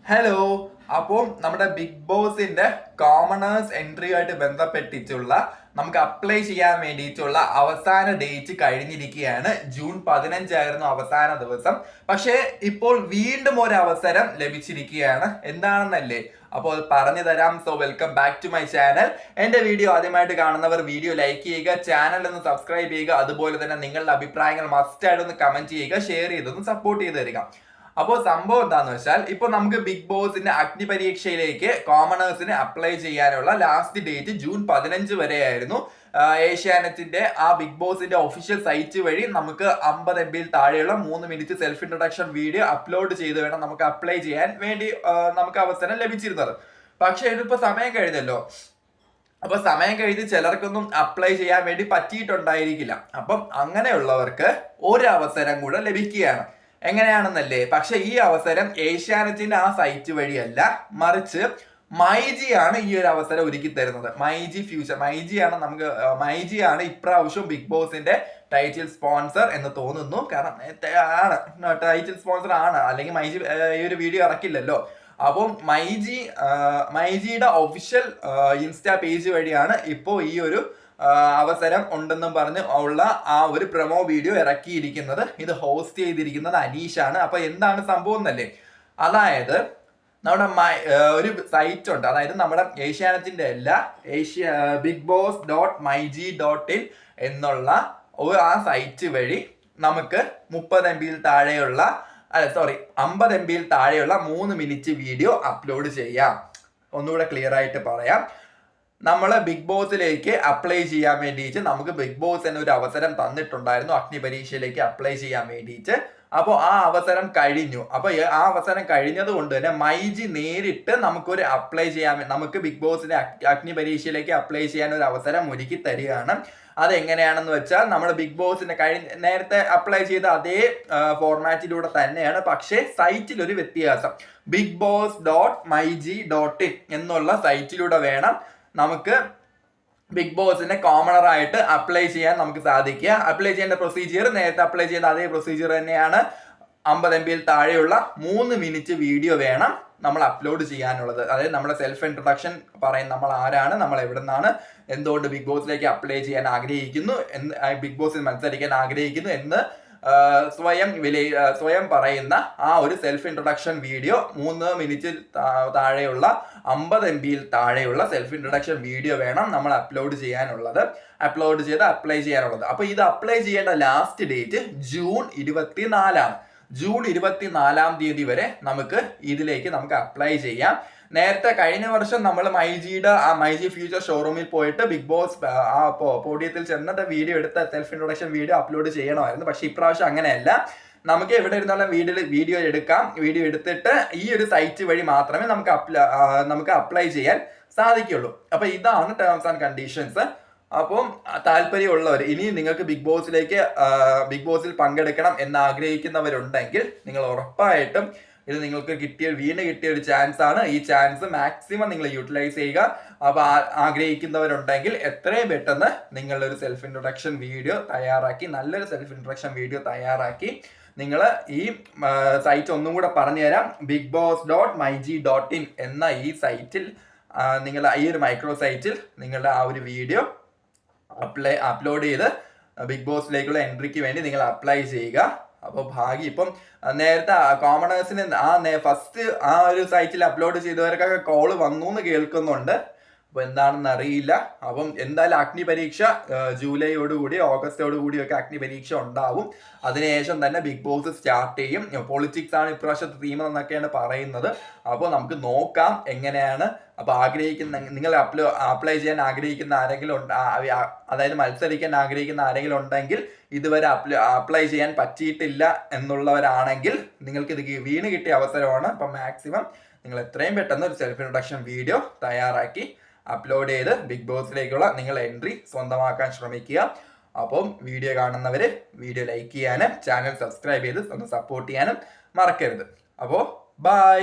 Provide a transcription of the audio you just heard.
Hello. അപ്പോൾ നമ്മുടെ big ബോസിന്റെ കോമണേഴ്സ് എൻട്രി ആയിട്ട് ബന്ധപ്പെട്ടിട്ടുള്ള നമുക്ക് അപ്ലൈ ചെയ്യാൻ വേണ്ടിയിട്ടുള്ള അവസാന ഡേറ്റ് കഴിഞ്ഞിരിക്കുകയാണ്. ജൂൺ 15 അവസാന ദിവസം. പക്ഷേ ഇപ്പോൾ വീണ്ടും ഒരു അവസരം ലഭിച്ചിരിക്കുകയാണ്. എന്താണെന്നല്ലേ? അപ്പോൾ പറഞ്ഞു തരാം. So welcome back to my channel. എന്റെ വീഡിയോ ആദ്യമായിട്ട് കാണുന്നവർ വീഡിയോ ലൈക്ക് ചെയ്യുക, ചാനൽ ഒന്ന് സബ്സ്ക്രൈബ് ചെയ്യുക, അതുപോലെ തന്നെ നിങ്ങളുടെ അഭിപ്രായങ്ങൾ മസ്റ്റ് ആയിട്ട് ഒന്ന് കമന്റ് ചെയ്യുക, ഷെയർ ചെയ്തൊന്ന് സപ്പോർട്ട് ചെയ്ത് തരിക. അപ്പോൾ സംഭവം എന്താന്ന് വെച്ചാൽ ഇപ്പൊ നമുക്ക് ബിഗ് ബോസിന്റെ അഗ്നി പരീക്ഷയിലേക്ക് കോമണേഴ്സിന് അപ്ലൈ ചെയ്യാനുള്ള ലാസ്റ്റ് ഡേറ്റ് ജൂൺ 15 വരെയായിരുന്നു. ഏഷ്യാനെറ്റിന്റെ ആ ബിഗ് ബോസിന്റെ ഒഫീഷ്യൽ സൈറ്റ് വഴി നമുക്ക് 50 MB താഴെയുള്ള 3 minute self introduction video upload ചെയ്ത് വേണം നമുക്ക് അപ്ലൈ ചെയ്യാൻ വേണ്ടി നമുക്ക് അവസരം ലഭിച്ചിരുന്നത്. പക്ഷെ ഇതിപ്പോ സമയം കഴിഞ്ഞല്ലോ. അപ്പൊ സമയം കഴിഞ്ഞ് ചിലർക്കൊന്നും അപ്ലൈ ചെയ്യാൻ വേണ്ടി പറ്റിയിട്ടുണ്ടായിരിക്കില്ല. അപ്പം അങ്ങനെയുള്ളവർക്ക് ഒരു അവസരം കൂടെ ലഭിക്കുകയാണ്. എങ്ങനെയാണെന്നല്ലേ? പക്ഷെ ഈ അവസരം ഏഷ്യാനെറ്റിന്റെ ആ സൈറ്റ് വഴിയല്ല, മറിച്ച് മൈജിയാണ് ഈ ഒരു അവസരം ഒരുക്കി തരുന്നത്. മൈജി ഫ്യൂച്ചർ, മൈജിയാണ് ഇപ്രാവശ്യം ബിഗ് ബോസിന്റെ ടൈറ്റിൽ സ്പോൺസർ എന്ന് തോന്നുന്നു. കാരണം ആണ് ടൈറ്റിൽ സ്പോൺസർ ആണ്, അല്ലെങ്കിൽ മൈജി ഈ ഒരു വീഡിയോ ഇറക്കില്ലല്ലോ. അപ്പം മൈജിയുടെ ഒഫീഷ്യൽ ഇൻസ്റ്റാ പേജ് വഴിയാണ് ഇപ്പോൾ ഈ ഒരു അവസരം ഉണ്ടെന്നും പറഞ്ഞ് ഉള്ള ആ ഒരു പ്രൊമോ വീഡിയോ ഇറക്കിയിരിക്കുന്നത്. ഇത് ഹോസ്റ്റ് ചെയ്തിരിക്കുന്നത് അനീഷാണ്. അപ്പൊ എന്താണ് സംഭവം എന്നല്ലേ? അതായത് നമ്മുടെ ഒരു സൈറ്റ് ഉണ്ട്, അതായത് നമ്മുടെ ഏഷ്യാനെറ്റിന്റെ അല്ല, ബിഗ് ബോസ് .myg.in എന്നുള്ള ആ സൈറ്റ് വഴി നമുക്ക് 30 MB താഴെയുള്ള 50 MB താഴെയുള്ള 3 മിനിറ്റ് വീഡിയോ അപ്ലോഡ് ചെയ്യാം. ഒന്നുകൂടെ ക്ലിയർ ആയിട്ട് പറയാം. നമ്മൾ ബിഗ് ബോസിലേക്ക് അപ്ലൈ ചെയ്യാൻ വേണ്ടിയിട്ട് നമുക്ക് ബിഗ് ബോസ് എന്നൊരു അവസരം തന്നിട്ടുണ്ടായിരുന്നു അഗ്നി പരീക്ഷയിലേക്ക് അപ്ലൈ ചെയ്യാൻ വേണ്ടിയിട്ട്. അപ്പോൾ ആ അവസരം കഴിഞ്ഞു. അപ്പൊ ആ അവസരം കഴിഞ്ഞത് കൊണ്ട് തന്നെ മൈജി നേരിട്ട് നമുക്കൊരു അപ്ലൈ ചെയ്യാൻ, നമുക്ക് ബിഗ് ബോസിന്റെ അഗ്നി പരീക്ഷയിലേക്ക് അപ്ലൈ ചെയ്യാൻ ഒരു അവസരം ഒരുക്കി തരികയാണ്. അതെങ്ങനെയാണെന്ന് വെച്ചാൽ നമ്മൾ ബിഗ് ബോസിന്റെ നേരത്തെ അപ്ലൈ ചെയ്ത അതേ ഫോർമാറ്റിലൂടെ തന്നെയാണ്. പക്ഷേ സൈറ്റിൽ ഒരു വ്യത്യാസം. ബിഗ് ബോസ് .myg.in എന്നുള്ള സൈറ്റിലൂടെ വേണം നമുക്ക് ബിഗ് ബോസിന്റെ കോമണർ ആയിട്ട് അപ്ലൈ ചെയ്യാൻ നമുക്ക് സാധിക്കുക. അപ്ലൈ ചെയ്യേണ്ട പ്രൊസീജിയർ നേരത്തെ അപ്ലൈ ചെയ്ത അതേ പ്രൊസീജിയർ തന്നെയാണ്. 50 MB താഴെയുള്ള 3 മിനിറ്റ് വീഡിയോ വേണം നമ്മൾ അപ്ലോഡ് ചെയ്യാനുള്ളത്. അതായത് നമ്മുടെ സെൽഫ് ഇൻട്രൊഡക്ഷൻ പറയും, നമ്മൾ ആരാണ്, നമ്മൾ എവിടെ നിന്നാണ്, എന്തുകൊണ്ട് ബിഗ് ബോസിലേക്ക് അപ്ലൈ ചെയ്യാൻ ആഗ്രഹിക്കുന്നു, ബിഗ് ബോസിൽ മത്സരിക്കാൻ ആഗ്രഹിക്കുന്നു എന്ന് സ്വയം പറയുന്ന ആ ഒരു സെൽഫ് ഇൻട്രൊഡക്ഷൻ വീഡിയോ 3 മിനിറ്റ് താഴെയുള്ള 50 MB താഴെയുള്ള സെൽഫ് ഇൻട്രൊഡക്ഷൻ വീഡിയോ വേണം നമ്മൾ അപ്ലോഡ് ചെയ്ത് അപ്ലൈ ചെയ്യാനുള്ളത്. അപ്പൊ ഇത് അപ്ലൈ ചെയ്യേണ്ട ലാസ്റ്റ് ഡേറ്റ് ജൂൺ 24 ആണ്. ജൂൺ 24 തീയതി വരെ നമുക്ക് അപ്ലൈ ചെയ്യാം. നേരത്തെ കഴിഞ്ഞ വർഷം നമ്മൾ മൈജി ഫ്യൂച്ചർ ഷോറൂമിൽ പോയിട്ട് ബിഗ് ബോസ് പോഡിയത്തിൽ ചെന്നിട്ട് വീഡിയോ എടുത്ത സെൽഫ് ഇൻട്രൊഡക്ഷൻ വീഡിയോ അപ്ലോഡ് ചെയ്യണമായിരുന്നു. പക്ഷെ ഇപ്രാവശ്യം അങ്ങനെയല്ല. നമുക്ക് എവിടെ ഇരുന്നുള്ള വീഡിയോ എടുക്കാം. വീഡിയോ എടുത്തിട്ട് ഈ ഒരു സൈറ്റ് വഴി മാത്രമേ നമുക്ക് അപ്ലൈ ചെയ്യാൻ സാധിക്കുള്ളൂ. അപ്പൊ ഇതാണ് ടേംസ് ആൻഡ് കണ്ടീഷൻസ്. അപ്പം താല്പര്യമുള്ളവർ, ഇനി നിങ്ങൾക്ക് ബിഗ് ബോസിൽ പങ്കെടുക്കണം എന്ന് ആഗ്രഹിക്കുന്നവരുണ്ടെങ്കിൽ നിങ്ങൾ ഉറപ്പായിട്ടും ഇത് നിങ്ങൾക്ക് വീണ് കിട്ടിയ ഒരു ചാൻസ് ആണ്. ഈ ചാൻസ് മാക്സിമം നിങ്ങൾ യൂട്ടിലൈസ് ചെയ്യുക. അപ്പൊ ആഗ്രഹിക്കുന്നവരുണ്ടെങ്കിൽ എത്രയും പെട്ടെന്ന് നിങ്ങളൊരു സെൽഫ് ഇൻട്രൊഡക്ഷൻ വീഡിയോ തയ്യാറാക്കി, നല്ലൊരു സെൽഫ് ഇൻട്രൊഡക്ഷൻ വീഡിയോ തയ്യാറാക്കി നിങ്ങൾ ഈ സൈറ്റ് ഒന്നും കൂടെ പറഞ്ഞു തരാം. ബിഗ് ബോസ് .myg.in എന്ന ഈ സൈറ്റിൽ ഈ ഒരു മൈക്രോ സൈറ്റിൽ നിങ്ങളുടെ ആ ഒരു വീഡിയോ അപ്ലോഡ് ചെയ്ത് ബിഗ് ബോസിലേക്കുള്ള എൻട്രിക്ക് വേണ്ടി നിങ്ങൾ അപ്ലൈ ചെയ്യുക. അപ്പോൾ ഇപ്പം നേരത്തെ കോമണേഴ്സിന് ഫസ്റ്റ് ആ ഒരു സൈറ്റിൽ അപ്ലോഡ് ചെയ്തവർക്കൊക്കെ കോള് വന്നു എന്ന് കേൾക്കുന്നുണ്ട്. അപ്പൊ എന്താണെന്ന് അറിയില്ല. അപ്പം എന്തായാലും അഗ്നി പരീക്ഷ ജൂലൈയോടുകൂടി ഓഗസ്റ്റോടുകൂടി ഒക്കെ അഗ്നി പരീക്ഷ ഉണ്ടാവും. അതിനുശേഷം തന്നെ ബിഗ് ബോസ് സ്റ്റാർട്ട് ചെയ്യും. പൊളിറ്റിക്സ് ആണ് ഇപ്രാവശ്യത്തെ തീം എന്നൊക്കെയാണ് പറയുന്നത്. അപ്പോൾ നമുക്ക് നോക്കാം എങ്ങനെയാണ്. അപ്പൊ നിങ്ങൾ അപ്ലൈ ചെയ്യാൻ ആഗ്രഹിക്കുന്ന ആരെങ്കിലും അതായത് മത്സരിക്കാൻ ആഗ്രഹിക്കുന്ന ആരെങ്കിലും ഉണ്ടെങ്കിൽ, ഇതുവരെ അപ്ലൈ ചെയ്യാൻ പറ്റിയിട്ടില്ല എന്നുള്ളവരാണെങ്കിൽ നിങ്ങൾക്ക് ഇത് വീണ് കിട്ടിയ അവസരമാണ്. അപ്പൊ മാക്സിമം നിങ്ങൾ എത്രയും പെട്ടെന്ന് ഒരു സെൽഫ് ഇൻട്രൊഡക്ഷൻ വീഡിയോ തയ്യാറാക്കി അപ്ലോഡ് ചെയ്ത് ബിഗ് ബോസിലേക്കുള്ള നിങ്ങളുടെ എൻട്രി സ്വന്തമാക്കാൻ ശ്രമിക്കുക. അപ്പം വീഡിയോ കാണുന്നവര് വീഡിയോ ലൈക്ക് ചെയ്യാനും ചാനൽ സബ്സ്ക്രൈബ് ചെയ്ത് ഒന്ന് സപ്പോർട്ട് ചെയ്യാനും മറക്കരുത്. അപ്പോൾ ബൈ.